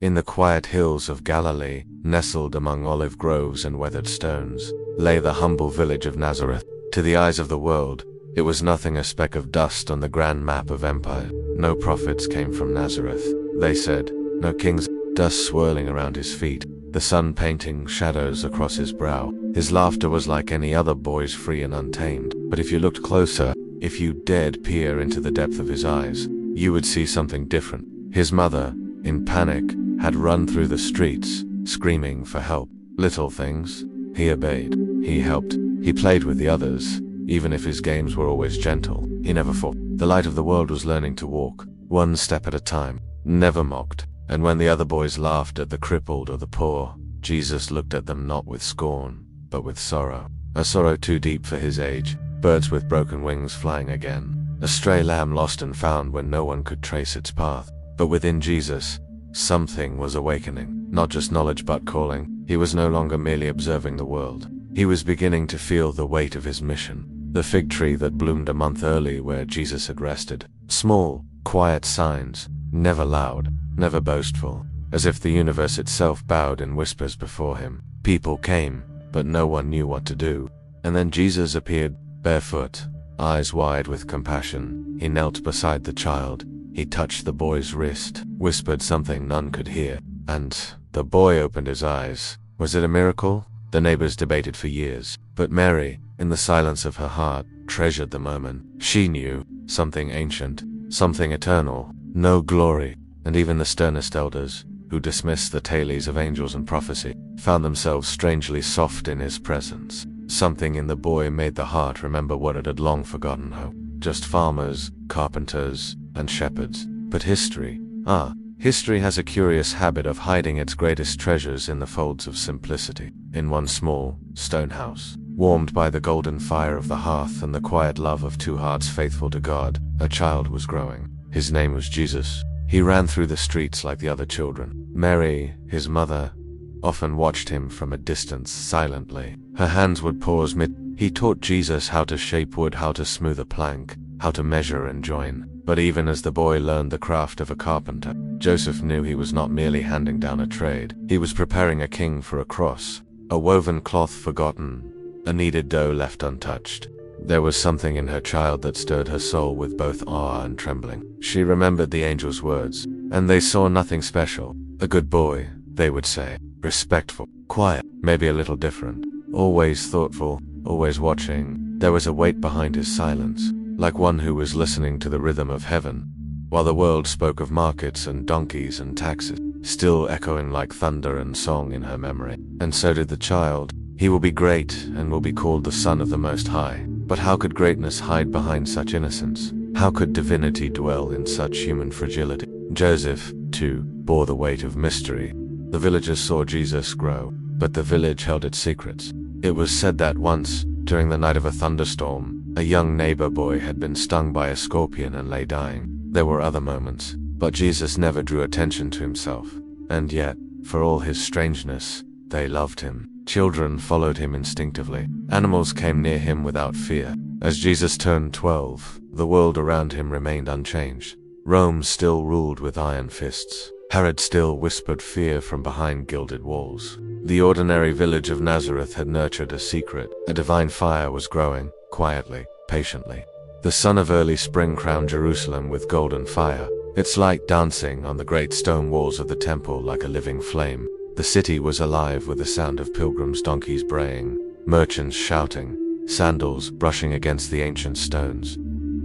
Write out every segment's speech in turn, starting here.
In the quiet hills of Galilee, nestled among olive groves and weathered stones, lay the humble village of Nazareth. To the eyes of the world, it was nothing, a speck of dust on the grand map of empire. No prophets came from Nazareth, they said, no kings. Dust swirling around his feet, the sun painting shadows across his brow. His laughter was like any other boy's, free and untamed. But if you looked closer, if you dared peer into the depth of his eyes, you would see something different. His mother, in panic, had run through the streets, screaming for help. Little things. He obeyed. He helped. He played with the others, even if his games were always gentle. He never fought. The light of the world was learning to walk, one step at a time, never mocked. And when the other boys laughed at the crippled or the poor, Jesus looked at them not with scorn, but with sorrow. A sorrow too deep for his age. Birds with broken wings flying again. A stray lamb lost and found when no one could trace its path. But within Jesus, something was awakening. Not just knowledge but calling. He was no longer merely observing the world. He was beginning to feel the weight of his mission. The fig tree that bloomed a month early where Jesus had rested. Small, quiet signs, never loud, never boastful, as if the universe itself bowed in whispers before him. People came, but no one knew what to do. And then Jesus appeared, barefoot, eyes wide with compassion. He knelt beside the child. He touched the boy's wrist, whispered something none could hear, and the boy opened his eyes. Was it a miracle? The neighbors debated for years, but Mary, in the silence of her heart, treasured the moment. She knew something ancient, something eternal, no glory. And even the sternest elders, who dismissed the tales of angels and prophecy, found themselves strangely soft in his presence. Something in the boy made the heart remember what it had long forgotten. Just farmers, carpenters, and shepherds. But history, history has a curious habit of hiding its greatest treasures in the folds of simplicity. In one small, stone house, warmed by the golden fire of the hearth and the quiet love of two hearts faithful to God, a child was growing. His name was Jesus. He ran through the streets like the other children. Mary, his mother, often watched him from a distance silently. Her hands would pause mid. He taught Jesus how to shape wood, how to smooth a plank, how to measure and join. But even as the boy learned the craft of a carpenter, Joseph knew he was not merely handing down a trade. He was preparing a king for a cross, a woven cloth forgotten, a kneaded dough left untouched. There was something in her child that stirred her soul with both awe and trembling. She remembered the angel's words, and they saw nothing special. A good boy, they would say. Respectful, quiet, maybe a little different. Always thoughtful, always watching. There was a weight behind his silence, like one who was listening to the rhythm of heaven, while the world spoke of markets and donkeys and taxes, still echoing like thunder and song in her memory. And so did the child. He will be great and will be called the Son of the Most High. But how could greatness hide behind such innocence? How could divinity dwell in such human fragility? Joseph, too, bore the weight of mystery. The villagers saw Jesus grow, but the village held its secrets. It was said that once, during the night of a thunderstorm, a young neighbor boy had been stung by a scorpion and lay dying. There were other moments, but Jesus never drew attention to himself. And yet, for all his strangeness, they loved him. Children followed him instinctively. Animals came near him without fear. As Jesus turned 12, the world around him remained unchanged. Rome still ruled with iron fists. Herod still whispered fear from behind gilded walls. The ordinary village of Nazareth had nurtured a secret. A divine fire was growing, quietly, patiently. The sun of early spring crowned Jerusalem with golden fire, its light dancing on the great stone walls of the temple like a living flame. The city was alive with the sound of pilgrims' donkeys braying, merchants shouting, sandals brushing against the ancient stones.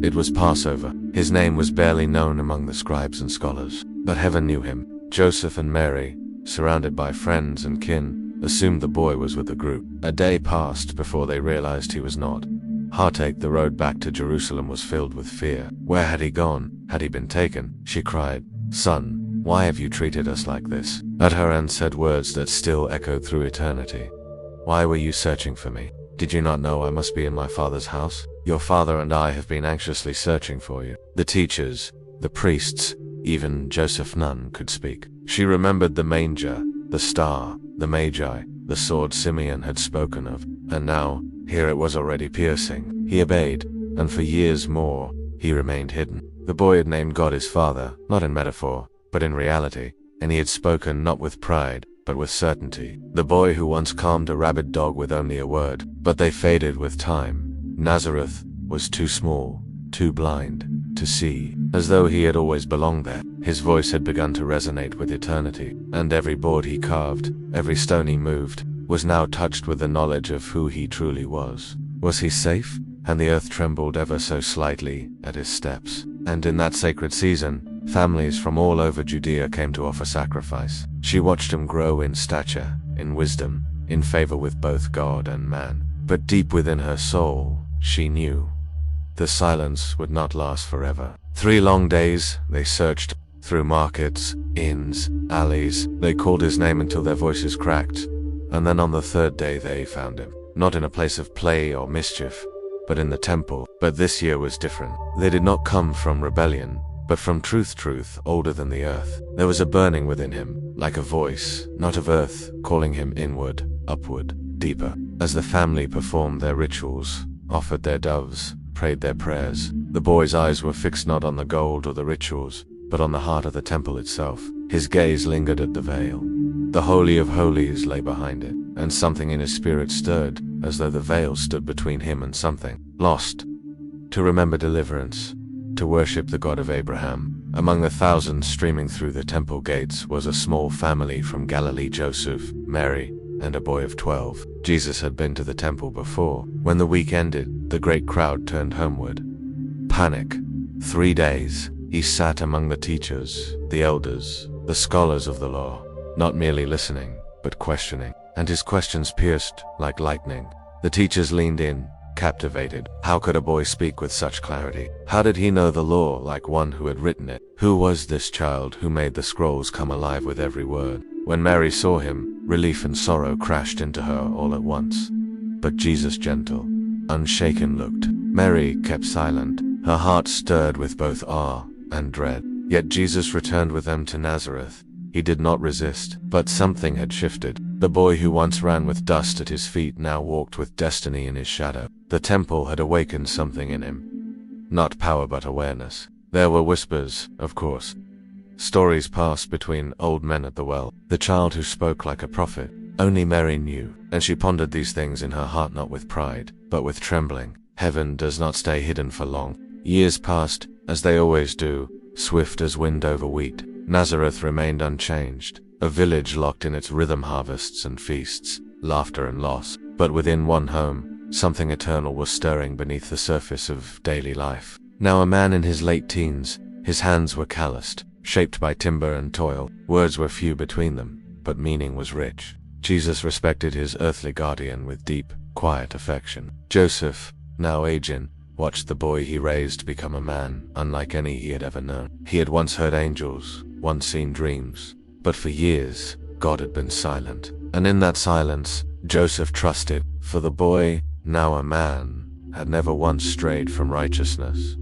It was Passover. His name was barely known among the scribes and scholars, but heaven knew him. Joseph and Mary, surrounded by friends and kin, assumed the boy was with the group. A day passed before they realized he was not. Heartache, the road back to Jerusalem was filled with fear. Where had he gone? Had he been taken? She cried, "Son, why have you treated us like this?" At her end said words that still echoed through eternity. "Why were you searching for me? Did you not know I must be in my Father's house? Your father and I have been anxiously searching for you." The teachers, the priests, even Joseph none could speak. She remembered the manger, the star, the magi, the sword Simeon had spoken of, and now, here it was already piercing. He obeyed, and for years more, he remained hidden. The boy had named God his Father, not in metaphor, but in reality. and he had spoken not with pride, but with certainty. The boy who once calmed a rabid dog with only a word, but they faded with time. Nazareth was too small, too blind, to see, as though he had always belonged there. His voice had begun to resonate with eternity, and every board he carved, every stone he moved, was now touched with the knowledge of who he truly was. Was he safe? And the earth trembled ever so slightly at his steps. And in that sacred season, families from all over Judea came to offer sacrifice. She watched him grow in stature, in wisdom, in favor with both God and man. But deep within her soul, she knew the silence would not last forever. 3 long days they searched through markets, inns, alleys. They called his name until their voices cracked. And then on the 3rd day they found him, not in a place of play or mischief, but in the temple. But this year was different. They did not come from rebellion, but from truth older than the earth. There was a burning within him, like a voice, not of earth, calling him inward, upward, deeper. As the family performed their rituals, offered their doves, prayed their prayers, the boy's eyes were fixed not on the gold or the rituals, but on the heart of the temple itself. His gaze lingered at the veil. The Holy of Holies lay behind it, and something in his spirit stirred, as though the veil stood between him and something lost. To remember deliverance, to worship the God of Abraham. Among the thousands streaming through the temple gates was a small family from Galilee: Joseph, Mary, and a boy of 12. Jesus had been to the temple before. When the week ended, the great crowd turned homeward. Panic. 3 days. He sat among the teachers, the elders, the scholars of the law, not merely listening, but questioning. And his questions pierced like lightning. The teachers leaned in, captivated. How could a boy speak with such clarity? How did he know the law like one who had written it? Who was this child who made the scrolls come alive with every word? When Mary saw him, relief and sorrow crashed into her all at once. But Jesus, gentle, unshaken, looked. Mary kept silent, her heart stirred with both awe and dread. Yet Jesus returned with them to Nazareth. He did not resist, but something had shifted. The boy who once ran with dust at his feet now walked with destiny in his shadow. The temple had awakened something in him. Not power, but awareness. There were whispers, of course. Stories passed between old men at the well. The child who spoke like a prophet. Only Mary knew, and she pondered these things in her heart, not with pride, but with trembling. Heaven does not stay hidden for long. Years passed, as they always do, swift as wind over wheat. Nazareth remained unchanged, a village locked in its rhythm, harvests and feasts, laughter and loss. But within one home, something eternal was stirring beneath the surface of daily life. Now a man in his late teens, his hands were calloused, shaped by timber and toil. Words were few between them, but meaning was rich. Jesus respected his earthly guardian with deep, quiet affection. Joseph, now aged, watched the boy he raised become a man unlike any he had ever known. He had once heard angels, once seen dreams, but for years, God had been silent. And in that silence, Joseph trusted, for the boy, now a man, had never once strayed from righteousness.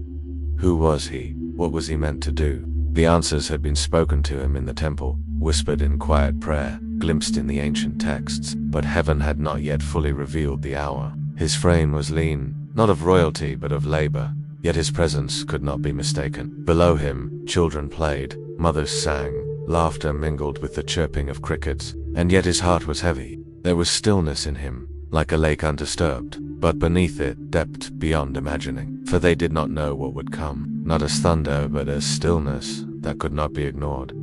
Who was he? What was he meant to do? The answers had been spoken to him in the temple, whispered in quiet prayer, glimpsed in the ancient texts, but heaven had not yet fully revealed the hour. His frame was lean, not of royalty but of labor, yet his presence could not be mistaken. Below him, children played, mothers sang, laughter mingled with the chirping of crickets, and yet his heart was heavy. There was stillness in him, like a lake undisturbed, but beneath it, depth beyond imagining. For they did not know what would come, not as thunder, but as stillness that could not be ignored.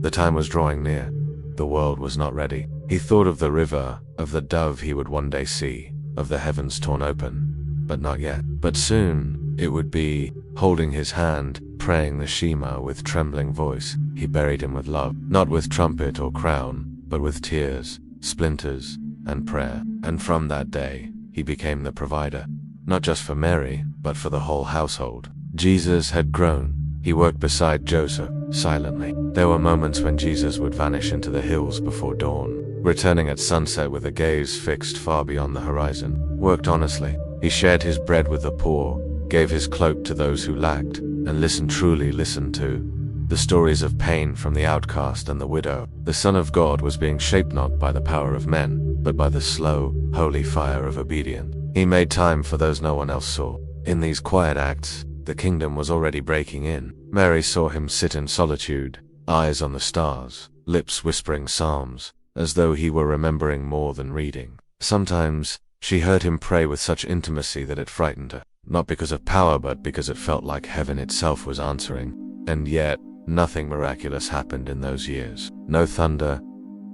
The time was drawing near. The world was not ready. He thought of the river, of the dove he would one day see, of the heavens torn open. But not yet. But soon, it would be. Holding his hand, praying the Shema with trembling voice, he buried him with love, not with trumpet or crown, but with tears, splinters, and prayer. And from that day, he became the provider, not just for Mary, but for the whole household. Jesus had grown. He worked beside Joseph, silently. There were moments when Jesus would vanish into the hills before dawn, returning at sunset with a gaze fixed far beyond the horizon. Worked honestly. He shared his bread with the poor, gave his cloak to those who lacked, and truly listened to the stories of pain from the outcast and the widow. The Son of God was being shaped not by the power of men, but by the slow, holy fire of obedience. He made time for those no one else saw. In these quiet acts, the kingdom was already breaking in. Mary saw him sit in solitude, eyes on the stars, lips whispering psalms, as though he were remembering more than reading. Sometimes she heard him pray with such intimacy that it frightened her, not because of power but because it felt like heaven itself was answering. And yet, nothing miraculous happened in those years. No thunder,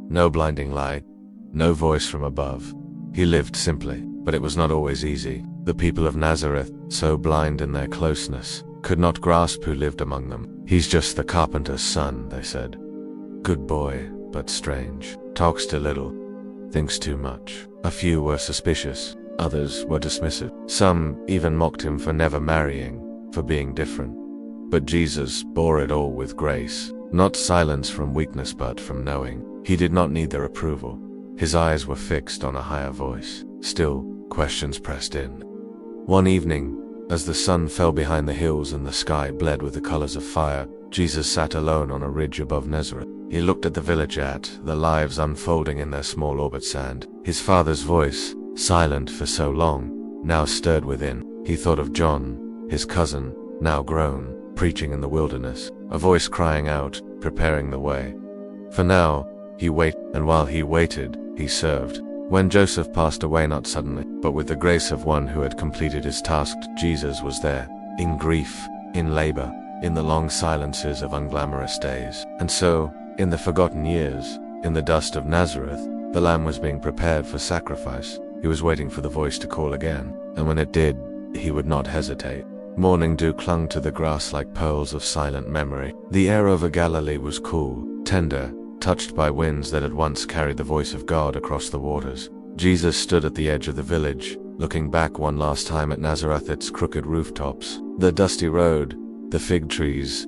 no blinding light, no voice from above. He lived simply, but it was not always easy. The people of Nazareth, so blind in their closeness, could not grasp who lived among them. "He's just the carpenter's son," they said. "Good boy, but strange. Talks too little. Thinks too much." A few were suspicious, others were dismissive. Some even mocked him for never marrying, for being different. But Jesus bore it all with grace, not silence from weakness but from knowing. He did not need their approval. His eyes were fixed on a higher voice. Still, questions pressed in. One evening, as the sun fell behind the hills and the sky bled with the colors of fire, Jesus sat alone on a ridge above Nazareth. He looked at the village, at the lives unfolding in their small orbits, and his Father's voice, silent for so long, now stirred within. He thought of John, his cousin, now grown, preaching in the wilderness, a voice crying out, preparing the way. For now, he waited, and while he waited, he served. When Joseph passed away, not suddenly, but with the grace of one who had completed his task, Jesus was there, in grief, in labor, in the long silences of unglamorous days. And so, in the forgotten years, in the dust of Nazareth, the lamb was being prepared for sacrifice. He was waiting for the voice to call again, and when it did, he would not hesitate. Morning dew clung to the grass like pearls of silent memory. The air over Galilee was cool, tender, touched by winds that had once carried the voice of God across the waters. Jesus stood at the edge of the village, looking back one last time at Nazareth, its crooked rooftops, the dusty road, the fig trees.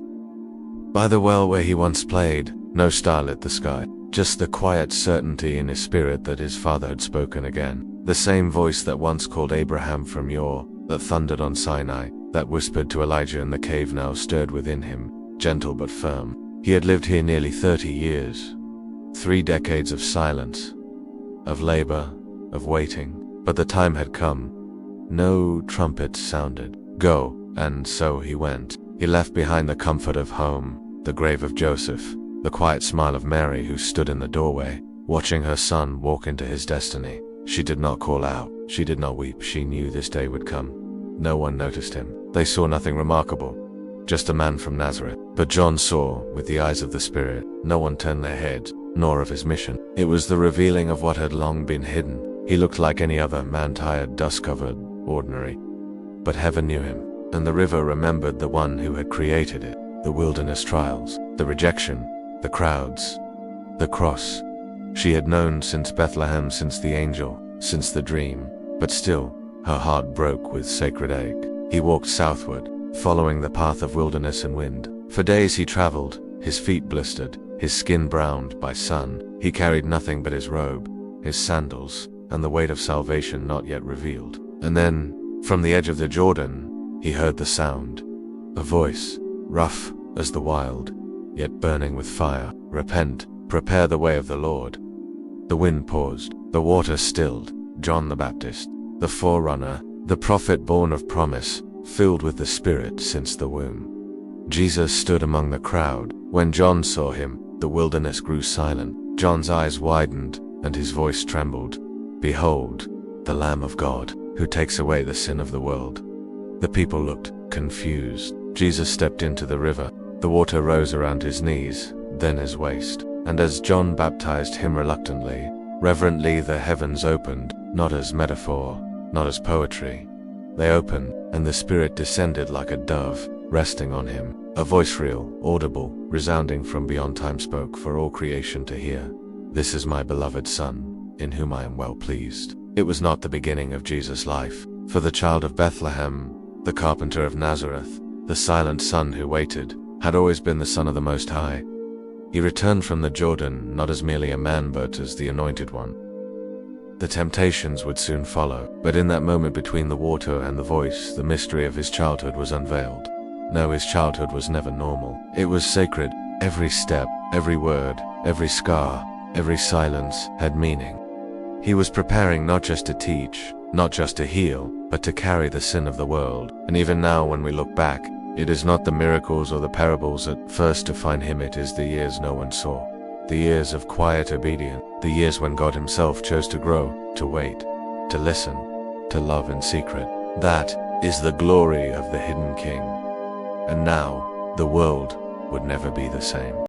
By the well where he once played, no star lit the sky, just the quiet certainty in his spirit that his Father had spoken again. The same voice that once called Abraham from Ur, that thundered on Sinai, that whispered to Elijah in the cave, now stirred within him, gentle but firm. He had lived here nearly 30 years. 3 decades of silence, of labor, of waiting. But the time had come. No trumpets sounded. Go, and so he went. He left behind the comfort of home, the grave of Joseph, the quiet smile of Mary who stood in the doorway, watching her son walk into his destiny. She did not call out. She did not weep. She knew this day would come. No one noticed him. They saw nothing remarkable. Just a man from Nazareth. But John saw, with the eyes of the Spirit. No one turned their heads, nor of his mission. It was the revealing of what had long been hidden. He looked like any other man, tired, dust-covered, ordinary. But heaven knew him, and the river remembered the one who had created it. The wilderness trials, the rejection, the crowds, the cross. She had known since Bethlehem, since the angel, since the dream. But still, her heart broke with sacred ache. He walked southward, following the path of wilderness and wind. For days he traveled, his feet blistered, his skin browned by sun. He carried nothing but his robe, his sandals, and the weight of salvation not yet revealed. And then, from the edge of the Jordan, he heard the sound. A voice, rough as the wild, yet burning with fire. Repent, prepare the way of the Lord. The wind paused, the water stilled. John the Baptist, the forerunner, the prophet born of promise, filled with the Spirit since the womb. Jesus stood among the crowd. When John saw him, the wilderness grew silent. John's eyes widened, and his voice trembled. Behold, the Lamb of God, who takes away the sin of the world. The people looked, confused. Jesus stepped into the river. The water rose around his knees, then his waist. And as John baptized him reluctantly, reverently, the heavens opened, not as metaphor, not as poetry. They opened, and the Spirit descended like a dove, resting on him. A voice real, audible, resounding from beyond time spoke for all creation to hear. This is my beloved Son, in whom I am well pleased. It was not the beginning of Jesus' life. For the child of Bethlehem, the carpenter of Nazareth, the silent son who waited, had always been the Son of the Most High. He returned from the Jordan not as merely a man but as the Anointed One. The temptations would soon follow, but in that moment between the water and the voice, the mystery of his childhood was unveiled. No, his childhood was never normal. It was sacred. Every step, every word, every scar, every silence had meaning. He was preparing not just to teach, not just to heal, but to carry the sin of the world. And even now when we look back, It is not the miracles or the parables that first define him, it is the years no one saw. The years of quiet obedience, the years when God himself chose to grow, to wait, to listen, to love in secret. That is the glory of the hidden King. And now, the world would never be the same.